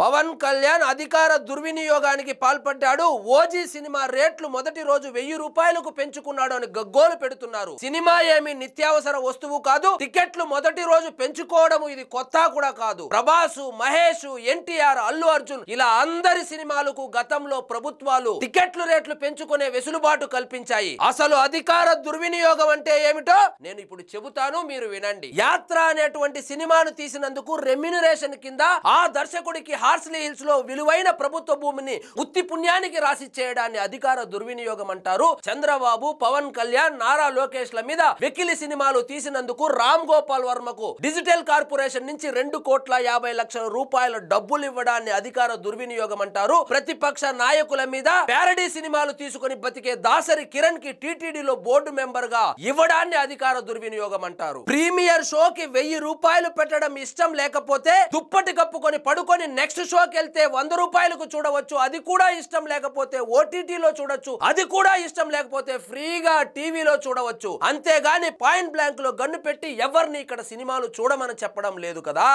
పవన్ కళ్యాణ్ అధికార దుర్వినియోగానికి పాల్పడ్డాడు. OG cinema రేట్లు మొదటి రోజు 1000 రూపాయలకు పెంచుకున్నాడు అని గగ్గోలు పెడుతున్నారు. సినిమా ఏమి నిత్యావసర వస్తువు కాదు. టికెట్లు మొదటి రోజు పెంచుకోవడం ఇది కొత్త కూడా కాదు. ప్రభాస్, మహేష్, ఎన్టీఆర్, అల్లు అర్జున్ ఇలా అందరి సినిమాలకు గతంలో ప్రభుత్వాలు టికెట్లు రేట్లు పెంచుకునే వెసులుబాటు కల్పించాయి. అసలు అధికార దుర్వినియోగం అంటే ఏమిటో నేను ఇప్పుడు చెబుతాను, మీరు వినండి. యాత్ర అనేటువంటి సినిమాను తీసినందుకు రెమ్యునరేషన్ కింద ఆ దర్శకుడికి హార్స్లీ హిల్స్ లో విలువైన ప్రభుత్వ భూమిని ఉత్తి పుణ్యానికి రాసి చేయడాన్ని అధికార దుర్వినియోగం అంటారు. చంద్రబాబు, పవన్ కళ్యాణ్, నారా లోకేష్ ల మీద వెకిలి సినిమాలు తీసినందుకు రామ్ గోపాల్ వర్మకు డిజిటల్ కార్పొరేషన్ నుంచి 2,50,00,000 రూపాయల డబ్బులు ఇవ్వడాన్ని అధికార దుర్వినియోగం అంటారు. ప్రతిపక్ష నాయకుల మీద ప్యారడీ సినిమాలు తీసుకుని బతికే దాసరి కిరణ్ కి టీటీడీలో బోర్డు మెంబర్ గా ఇవ్వడాన్ని అధికార దుర్వినియోగం అంటారు. ప్రీమియర్ షోకి 1000 రూపాయలు పెట్టడం ఇష్టం లేకపోతే దుప్పటి కప్పుకొని పడుకొని నెక్స్ట్ షోకి వెళ్తే 100 రూపాయలకు చూడవచ్చు. అది కూడా ఇష్టం లేకపోతే ఓటీటీలో చూడొచ్చు. అది కూడా ఇష్టం లేకపోతే ఫ్రీగా టీవీలో చూడవచ్చు. అంతేగాని పాయింట్ బ్లాంక్ లో గన్ను పెట్టి ఎవరిని ఇక్కడ సినిమాలు చూడమని చెప్పడం లేదు కదా.